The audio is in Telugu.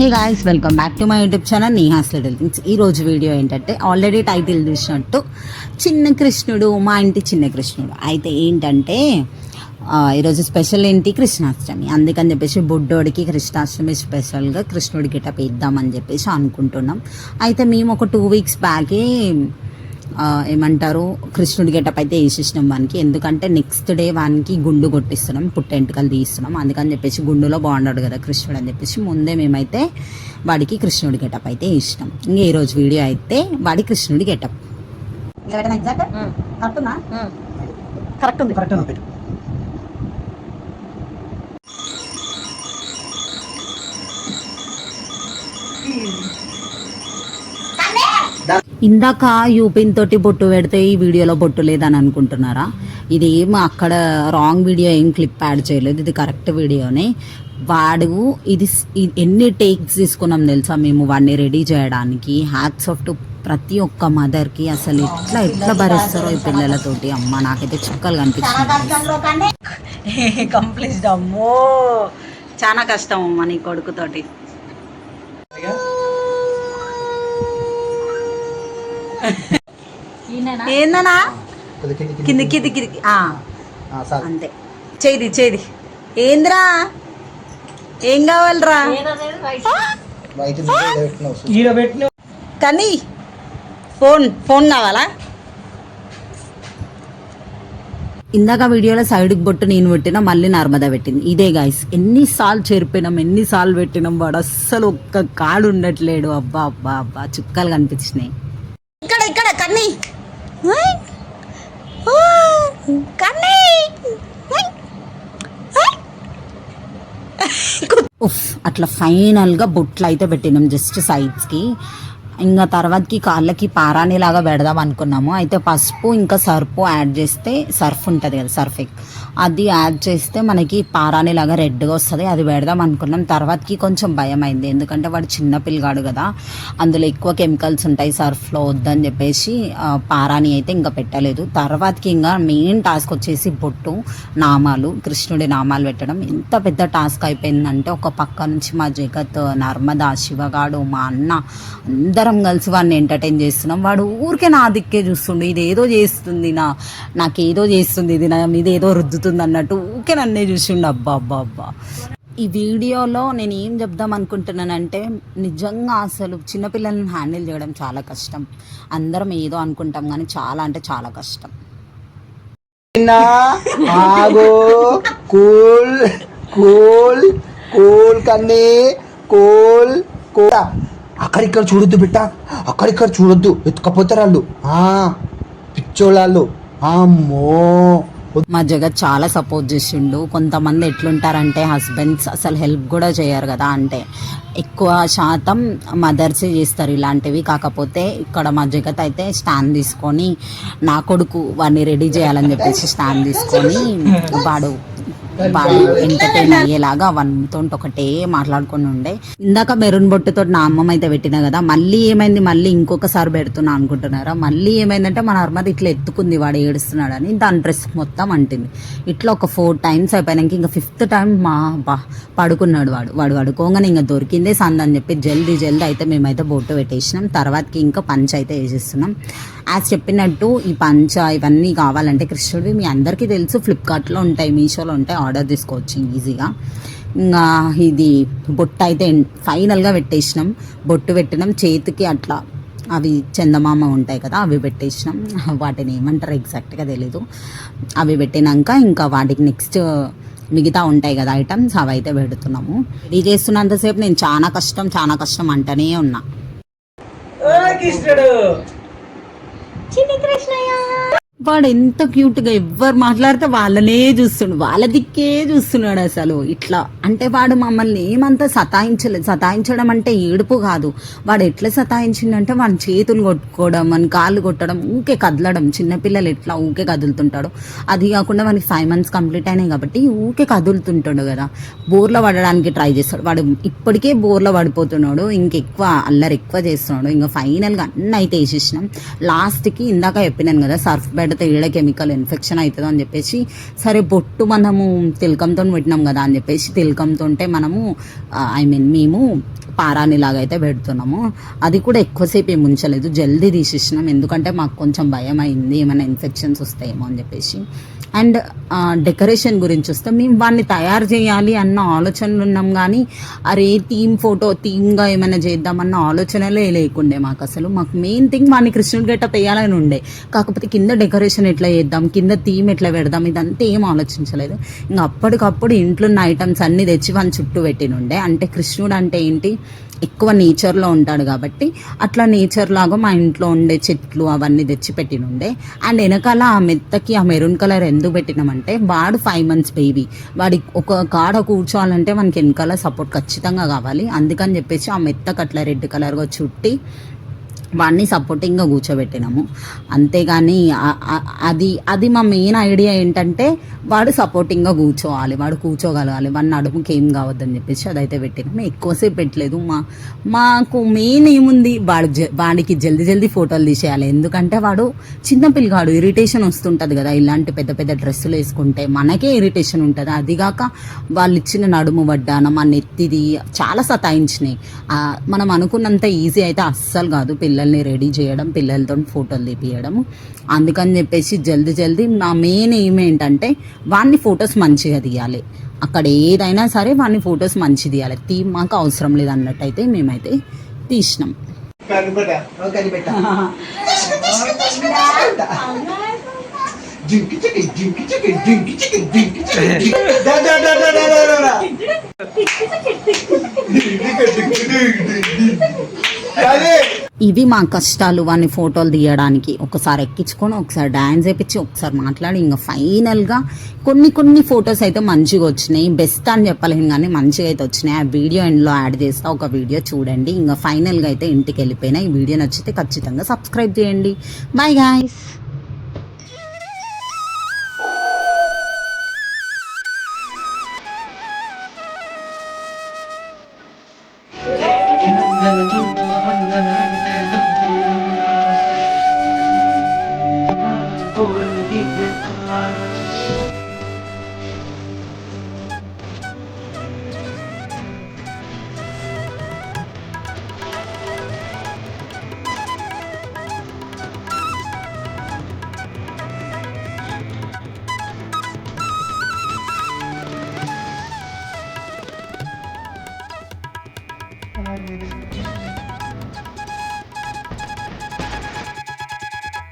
Hey guys, welcome back to my YouTube channel Neha's little things. ఈరోజు వీడియో ఏంటంటే ఆల్రెడీ టైటిల్ చూసినట్టు చిన్న కృష్ణుడు, మా ఇంటి చిన్న కృష్ణుడు. అయితే ఏంటంటే ఈరోజు స్పెషల్ ఏంటి, కృష్ణాష్టమి. అందుకని చెప్పేసి బుడ్డోడికి కృష్ణాష్టమి స్పెషల్గా కృష్ణుడి గెటప్ వేద్దామని చెప్పేసి అనుకుంటున్నాం. అయితే మేము ఒక 2 weeks బ్యాకే ఏమంటారు కృష్ణుడి గెటప్ అయితే వేసేసినాం వానికి. ఎందుకంటే నెక్స్ట్ డే వానికి గుండు కొట్టిస్తున్నాం, పుట్టెంటుకలు తీస్తున్నాం. అందుకని చెప్పేసి గుండులో బాగున్నాడు కదా కృష్ణుడు అని చెప్పేసి ముందే మేమైతే వాడికి కృష్ణుడి గెటప్ అయితే వేసినాం. ఇంకా ఈరోజు వీడియో అయితే వాడి కృష్ణుడి గెటప్. కరెక్ట్ ఉంది. ఇందాక యూపిన్ తోటి బొట్టు పెడితే ఈ వీడియోలో బొట్టు లేదని అనుకుంటున్నారా? ఇది ఏం అక్కడ రాంగ్ వీడియో, ఏం క్లిప్ యాడ్ చేయలేదు, ఇది కరెక్ట్ వీడియోనే. వాడు ఇది ఎన్ని టేక్స్ తీసుకున్నాం తెలుసా మేము వాడిని రెడీ చేయడానికి. హ్యాట్స్ ఆఫ్ టు ప్రతి ఒక్క మదర్కి. అసలు ఎట్లా భరిస్తారో ఈ పిల్లలతోటి. అమ్మ నాకైతే చుక్కలు కనిపిస్తుంది. కంప్లీట్ అమ్మో, చాలా కష్టం అమ్మ నీ కొడుకుతోటి. ఏందనా కింది అంతే. చేది ఏంద్రా, ఏం కావాలరా? కానీ ఫోన్ కావాలా? ఇందాక వీడియోలో సైడ్కి బొట్టు నేను పెట్టినా, మళ్ళీ నర్మదా పెట్టింది. ఇదే గాయస్, ఎన్నిసార్లు చెరిపినాం, ఎన్నిసార్లు పెట్టినాం. వాడు అస్సలు ఒక్క కాడు ఉండట్లేడు. అబ్బా అబ్బా అబ్బా, చుక్కలు కనిపించినాయి. ఇక్కడ కన్నీ అట్లా ఫైనల్గా బొట్లు అయితే పెట్టినాం జస్ట్ సైడ్స్కి. ఇంకా తర్వాతకి కాళ్ళకి పారాణి లాగా పెడదాం అనుకున్నాము. అయితే పసుపు ఇంకా సర్ఫ్ యాడ్ చేస్తే, సర్ఫ్ ఉంటుంది కదా సర్ఫెక్, అది యాడ్ చేస్తే మనకి పారాణి లాగా రెడ్గా వస్తుంది. అది పెడదాం అనుకున్నాం. తర్వాతకి కొంచెం భయం అయింది, ఎందుకంటే వాడు చిన్న పిల్లగాడు కదా, అందులో ఎక్కువ కెమికల్స్ ఉంటాయి సర్ఫ్లో, వద్దని చెప్పేసి పారాణి అయితే ఇంకా పెట్టలేదు. తర్వాతకి ఇంకా మెయిన్ టాస్క్ వచ్చేసి బొట్టు, నామాలు, కృష్ణుడి నామాలు పెట్టడం. ఎంత పెద్ద టాస్క్ అయిపోయిందంటే, ఒక పక్క నుంచి మా జగత్, నర్మదా, శివగాడు, మా అన్న అందరం కలిసి వాడిని ఎంటర్టైన్ చేస్తున్నాం. వాడు ఊరికే నా దిక్కే చూస్తుండు. ఇదేదో చేస్తుంది, నాకేదో చేస్తుంది, ఇది నా మీద ఏదో రుద్దుతుంది అన్నట్టు ఊరికే నన్నే చూసిండు. అబ్బా అబ్బా అబ్బా. ఈ వీడియోలో నేను ఏం చెప్దాం అనుకుంటున్నానంటే, నిజంగా అసలు చిన్నపిల్లల్ని హ్యాండిల్ చేయడం చాలా కష్టం. అందరం ఏదో అనుకుంటాం కానీ చాలా అంటే చాలా కష్టం. కూల్ కూల్ కూల్ కన్నీ కూల్ కూల్. అక్కడిక్కడ చూడొద్దు బిడ్డ, అక్కడిక్కడ చూడొద్దు, ఎత్తుకపోతారు వాళ్ళు, పిచ్చోళ్ళు. అమ్మో, మా జగత్ చాలా సపోర్ట్ చేసిండు. కొంతమంది ఎట్లుంటారంటే హస్బెండ్స్ అసలు హెల్ప్ కూడా చేయరు కదా, అంటే ఎక్కువ శాతం మదర్సే చేస్తారు ఇలాంటివి. కాకపోతే ఇక్కడ మా జగత్ అయితే స్టాండ్ తీసుకొని, నా కొడుకు వాడిని రెడీ చేయాలని చెప్పేసి స్టాండ్ తీసుకొని వాడు ఎంటర్టైన్ అయ్యేలాగా వన్తో ఒకటే మాట్లాడుకుని ఉండే. ఇందాక మెరూన్ బొట్టుతో నా అమ్మమ్మ అయితే పెట్టినా కదా, మళ్ళీ ఏమైంది, మళ్ళీ ఇంకొకసారి పెడుతున్నా అనుకుంటున్నారా? మళ్ళీ ఏమైందంటే మన నర్మద ఇట్లా ఎత్తుకుంది వాడు ఏడుస్తున్నాడని, దాని డ్రెస్ మొత్తం అంటింది. ఇట్లా ఒక 4 times అయిపోయినాక ఇంకా 5th time పడుకున్నాడు వాడు పడుకోగానే ఇంకా దొరికిందే సందని చెప్పి జల్దీ అయితే మేమైతే బొట్టు పెట్టేసినాం. తర్వాతకి ఇంకా పంచ అయితే వేసేస్తున్నాం. యాజ్ చెప్పినట్టు ఈ పంచ ఇవన్నీ కావాలంటే కృష్ణుడివి మీ అందరికీ తెలుసు, ఫ్లిప్కార్ట్లో ఉంటాయి, మీషోలో ఉంటాయి, ఆర్డర్ తీసుకోవచ్చు ఈజీగా. ఇంకా ఇది బొట్టు అయితే ఫైనల్గా పెట్టేసినాం. బొట్టు పెట్టినాం, చేతికి అట్లా అవి చందమామ ఉంటాయి కదా అవి పెట్టేసినాం. వాటిని ఏమంటారు ఎగ్జాక్ట్గా తెలీదు. అవి పెట్టినాక ఇంకా వాటికి నెక్స్ట్ మిగతా ఉంటాయి కదా ఐటమ్స్, అవి అయితే పెడుతున్నాము. ఇది చేస్తున్నంతసేపు నేను చాలా కష్టం అంటనే ఉన్నా. చిన్న కృష్ణయ్య వాడు ఎంత క్యూట్గా ఎవ్వరు మాట్లాడితే వాళ్ళనే చూస్తుండు, వాళ్ళ దిక్కే చూస్తున్నాడు. అసలు ఇట్లా అంటే వాడు మమ్మల్ని ఏమంతా సతాయించడం అంటే ఏడుపు కాదు. వాడు ఎట్లా సతాయించిండంటే వాడి చేతులు కొట్టుకోవడం, మన కాళ్ళు కొట్టడం, ఊకే కదలడం. చిన్నపిల్లలు ఎట్లా ఊకే కదులుతుంటాడు. అది కాకుండా వాడికి 5 months కంప్లీట్ అయినాయి కాబట్టి ఊకే కదులుతుంటాడు కదా, బోర్లో పడడానికి ట్రై చేస్తాడు. వాడు ఇప్పటికే బోర్లో పడిపోతున్నాడు, ఇంకెక్కువ అల్లరి ఎక్కువ చేస్తున్నాడు. ఇంకా ఫైనల్గా అన్నీ అయితే వేసేసినాం. లాస్ట్కి ఇందాక చెప్పినాను కదా సర్ఫ్ బెడ్ పెడితే ఏడ కెమికల్ ఇన్ఫెక్షన్ అవుతుందో అని చెప్పేసి సరే బొట్టు మనము తిలకంతో పెట్టినాం కదా అని చెప్పేసి తిలకంతో మనము మేము పారానిలాగా అయితే పెడుతున్నాము. అది కూడా ఎక్కువసేపు ఏమి ఉంచలేదు, జల్దీ తీసేసినాం. ఎందుకంటే మాకు కొంచెం భయం అయింది ఏమైనా ఇన్ఫెక్షన్స్ వస్తాయేమో అని చెప్పేసి. అండ్ డెకరేషన్ గురించి వస్తే మేము వాడిని తయారు చేయాలి అన్న ఆలోచనలు ఉన్నాం, కానీ అరే థీమ్గా ఏమైనా చేద్దామన్న ఆలోచనలే లేకుండే మాకు. అసలు మాకు మెయిన్ థింగ్ వాడిని కృష్ణుడి గెటప్ వేయాలని ఉండే, కాకపోతే కింద డెకరేషన్ ఎట్లా చేద్దాం, కింద థీమ్ ఎట్లా పెడదాం, ఇదంతా ఏం ఆలోచించలేదు. ఇంకా అప్పటికప్పుడు ఇంట్లో ఉన్న ఐటమ్స్ అన్నీ తెచ్చి వాని చుట్టూ పెట్టినుండే. అంటే కృష్ణుడు అంటే ఏంటి, ఎక్కువ నేచర్లో ఉంటాడు కాబట్టి అట్లా నేచర్ లాగా మా ఇంట్లో ఉండే చెట్లు అవన్నీ తెచ్చి పెట్టినుండే. అండ్ వెనకాల ఆ మెత్తకి ఆ మెరూన్ కలర్ ఎందుకు పెట్టినామంటే వాడు 5 months బేబీ, వాడి ఒక కాడ కూర్చోవాలంటే మనకి వెనకాల సపోర్ట్ ఖచ్చితంగా కావాలి. అందుకని చెప్పేసి ఆ మెత్తకి అట్లా రెడ్ కలర్గా చుట్టి వాడిని సపోర్టింగ్గా కూర్చోబెట్టినాము. అంతేగాని అది మా మెయిన్ ఐడియా ఏంటంటే వాడు సపోర్టింగ్గా కూర్చోవాలి, వాడు కూర్చోగలగాలి, వాడి నడుముకి ఏం కావద్దని చెప్పేసి అదైతే పెట్టినాము. ఎక్కువసేపు పెట్టలేదు. మాకు మెయిన్ ఏముంది, వాడికి జల్దీ ఫోటోలు తీసేయాలి. ఎందుకంటే వాడు చిన్నపిల్లగాడు, ఇరిటేషన్ వస్తుంటుంది కదా ఇలాంటి పెద్ద పెద్ద డ్రెస్సులు వేసుకుంటే, మనకే ఇరిటేషన్ ఉంటుంది. అదిగాక వాళ్ళు ఇచ్చిన నడుము వడ్డానం ఆ నెత్తిది చాలా సతాయించినాయి. మనం అనుకున్నంత ఈజీ అయితే అస్సలు కాదు పిల్లల్ని రెడీ చేయడం, పిల్లలతో ఫోటోలు తీపియడము. అందుకని చెప్పేసి జల్దీ నా మెయిన్ ఏమేంటంటే వాడిని ఫొటోస్ మంచిగా తీయాలి. అక్కడ ఏదైనా సరే వాడిని ఫొటోస్ మంచిగా తీయాలి. మాకు అవసరం లేదు అన్నట్టయితే మేమైతే తీసినాం. ఇవి మా కష్టాలు వాడిని ఫోటోలు తీయడానికి. ఒకసారి ఎక్కించుకొని, ఒకసారి డ్యాన్స్ వేయించి, ఒకసారి మాట్లాడి, ఇంకా ఫైనల్గా కొన్ని ఫొటోస్ అయితే మంచిగా వచ్చినాయి. బెస్ట్ అని చెప్పలేము కానీ మంచిగా అయితే వచ్చినాయి. ఆ వీడియో ఎండ్లో యాడ్ చేస్తా, ఒక వీడియో చూడండి. ఇంకా ఫైనల్గా అయితే ఇంటికి వెళ్ళిపోయినా. ఈ వీడియో నచ్చితే ఖచ్చితంగా సబ్స్క్రైబ్ చేయండి. Bye guys.